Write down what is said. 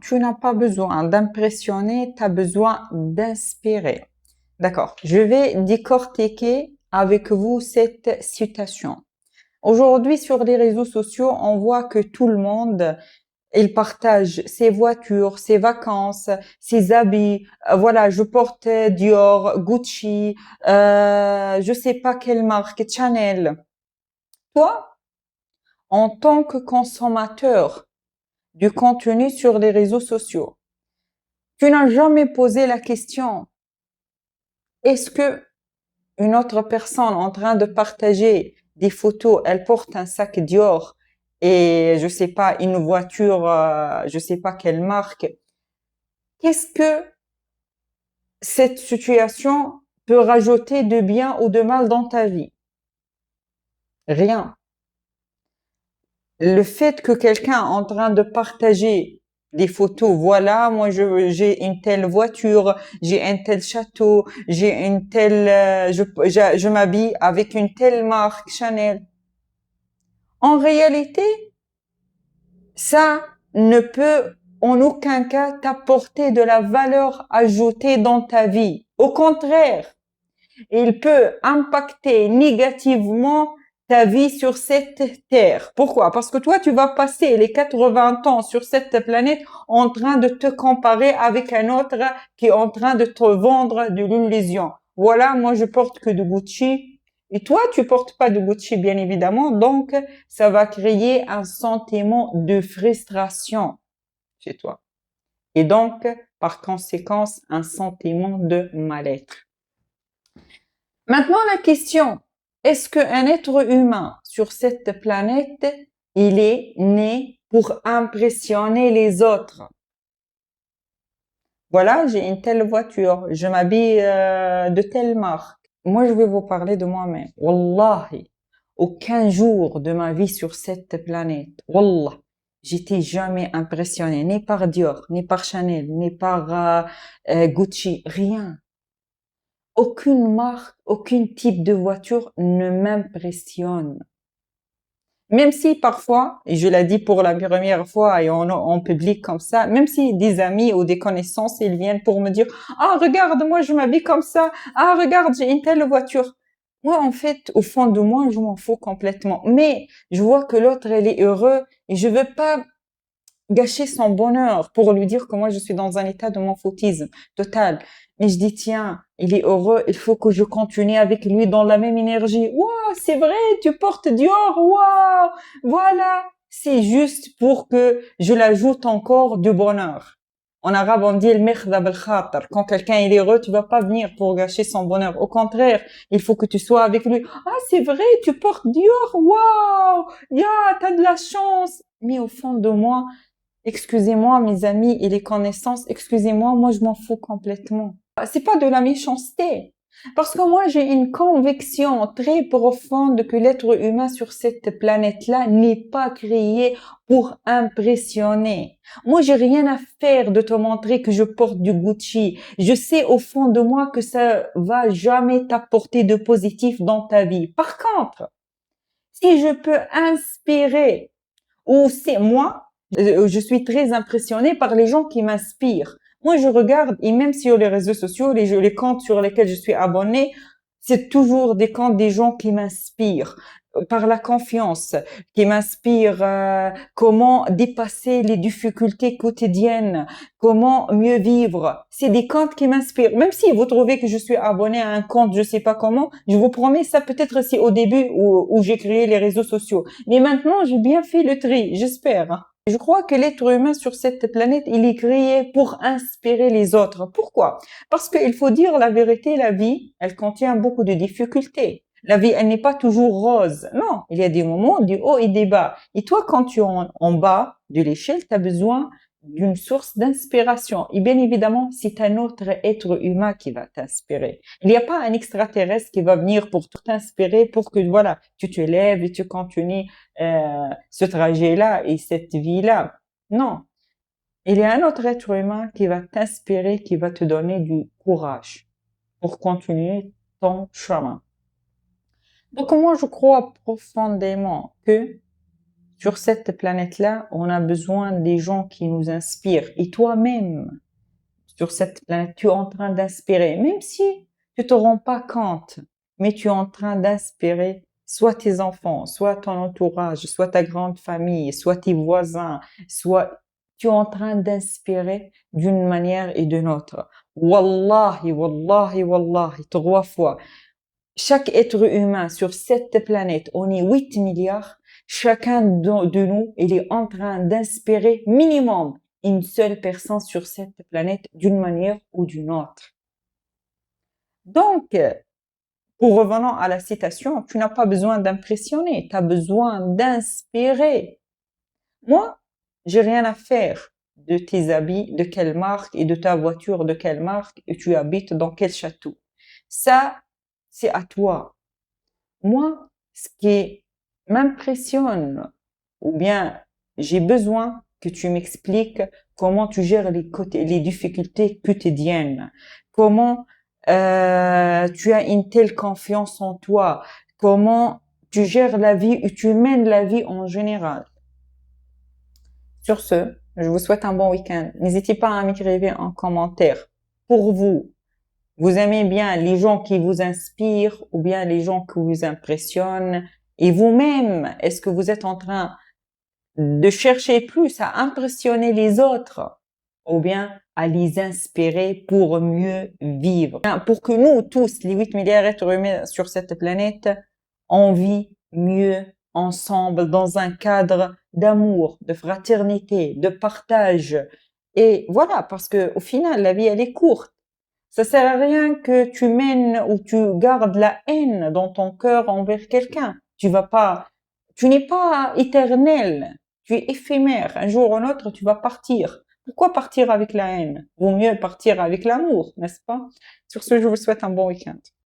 tu n'as pas besoin d'impressionner, tu as besoin d'inspirer. D'accord. Je vais décortiquer avec vous cette citation. Aujourd'hui, sur les réseaux sociaux, on voit que tout le monde, il partage ses voitures, ses vacances, ses habits. Voilà, je porte Dior, Gucci, je sais pas quelle marque, Chanel. Toi, en tant que consommateur du contenu sur les réseaux sociaux, tu n'as jamais posé la question, est-ce que une autre personne en train de partager des photos, elle porte un sac Dior et je sais pas, une voiture, je sais pas quelle marque. Qu'est-ce que cette situation peut rajouter de bien ou de mal dans ta vie? Rien. Le fait que quelqu'un est en train de partager des photos, voilà, moi j'ai une telle voiture, j'ai un tel château, j'ai une telle, je m'habille avec une telle marque Chanel. En réalité, ça ne peut en aucun cas t'apporter de la valeur ajoutée dans ta vie. Au contraire, il peut impacter négativement ta vie sur cette terre. Pourquoi? Parce que toi, tu vas passer les 80 ans sur cette planète en train de te comparer avec un autre qui est en train de te vendre de l'illusion. Voilà, moi, je porte que de Gucci. Et toi, tu portes pas de Gucci, bien évidemment. Donc, ça va créer un sentiment de frustration chez toi. Et donc, par conséquence, un sentiment de mal-être. Maintenant, la question, est-ce qu'un être humain sur cette planète, il est né pour impressionner les autres? Voilà, j'ai une telle voiture, je m'habille de telle marque. Moi, je vais vous parler de moi-même. Wallahi, aucun jour de ma vie sur cette planète, wallah, j'étais jamais impressionnée, ni par Dior, ni par Chanel, ni par Gucci, rien. Aucune marque, aucun type de voiture ne m'impressionne. Même si parfois, et je l'ai dit pour la première fois et en public comme ça, même si des amis ou des connaissances, ils viennent pour me dire, ah, regarde, moi, je m'habille comme ça. Ah, regarde, j'ai une telle voiture. Moi, en fait, au fond de moi, je m'en fous complètement. Mais je vois que l'autre, elle est heureux et je veux pas gâcher son bonheur pour lui dire que moi je suis dans un état de foutisme total. Mais je dis tiens, il est heureux, il faut que je continue avec lui dans la même énergie. Waouh, c'est vrai, tu portes Dior, waouh, voilà. C'est juste pour que je l'ajoute encore du bonheur. En arabe, on dit le merda bil khatar. Quand quelqu'un est heureux, tu vas pas venir pour gâcher son bonheur. Au contraire, il faut que tu sois avec lui. Ah, c'est vrai, tu portes Dior, waouh, t'as de la chance. Mais au fond de moi, excusez-moi, mes amis et les connaissances, excusez-moi, moi je m'en fous complètement. C'est pas de la méchanceté. Parce que moi j'ai une conviction très profonde que l'être humain sur cette planète-là n'est pas créé pour impressionner. Moi j'ai rien à faire de te montrer que je porte du Gucci. Je sais au fond de moi que ça va jamais t'apporter de positif dans ta vie. Par contre, si je peux inspirer ou c'est moi, je suis très impressionnée par les gens qui m'inspirent. Moi, je regarde, et même sur les réseaux sociaux, les comptes sur lesquels je suis abonnée, c'est toujours des comptes des gens qui m'inspirent par la confiance, qui m'inspirent comment dépasser les difficultés quotidiennes, comment mieux vivre. C'est des comptes qui m'inspirent. Même si vous trouvez que je suis abonnée à un compte, je sais pas comment, je vous promets, ça peut-être c'est au début où j'ai créé les réseaux sociaux. Mais maintenant, j'ai bien fait le tri, j'espère. Je crois que l'être humain sur cette planète, il est créé pour inspirer les autres. Pourquoi? Parce qu'il faut dire la vérité, la vie, elle contient beaucoup de difficultés. La vie, elle n'est pas toujours rose. Non, il y a des moments du haut et des bas. Et toi, quand tu es en bas de l'échelle, tu as besoin d'une source d'inspiration. Et bien évidemment, c'est un autre être humain qui va t'inspirer. Il n'y a pas un extraterrestre qui va venir pour t'inspirer pour que, voilà, tu te lèves et tu continues ce trajet-là et cette vie-là. Non. Il y a un autre être humain qui va t'inspirer, qui va te donner du courage pour continuer ton chemin. Donc moi, je crois profondément que Sur cette planète-là, on a besoin des gens qui nous inspirent. Et toi-même, sur cette planète, tu es en train d'inspirer, même si tu te rends pas compte, mais tu es en train d'inspirer soit tes enfants, soit ton entourage, soit ta grande famille, soit tes voisins, soit tu es en train d'inspirer d'une manière et d'une autre. Wallahi, wallahi, wallahi, 3 fois. Chaque être humain sur cette planète, on est 8 milliards, chacun de nous, il est en train d'inspirer minimum une seule personne sur cette planète d'une manière ou d'une autre. Donc, pour revenant à la citation, tu n'as pas besoin d'impressionner, tu as besoin d'inspirer. Moi, j'ai rien à faire de tes habits, de quelle marque, et de ta voiture, de quelle marque, et tu habites dans quel château. Ça, c'est à toi. Moi, ce qui m'impressionne, ou bien j'ai besoin que tu m'expliques comment tu gères les difficultés quotidiennes, comment tu as une telle confiance en toi, comment tu gères la vie et tu mènes la vie en général. Sur ce, je vous souhaite un bon week-end. N'hésitez pas à m'écrire en commentaire. Pour vous, vous aimez bien les gens qui vous inspirent ou bien les gens qui vous impressionnent? Et vous-même, est-ce que vous êtes en train de chercher plus à impressionner les autres ou bien à les inspirer pour mieux vivre? Pour que nous tous, les 8 milliards d'êtres humains sur cette planète, on vit mieux ensemble dans un cadre d'amour, de fraternité, de partage. Et voilà, parce que au final, la vie, elle est courte. Ça sert à rien que tu mènes ou tu gardes la haine dans ton cœur envers quelqu'un. Tu n'es pas éternel. Tu es éphémère. Un jour ou un autre, tu vas partir. Pourquoi partir avec la haine? Vaut mieux partir avec l'amour, n'est-ce pas? Sur ce, je vous souhaite un bon week-end.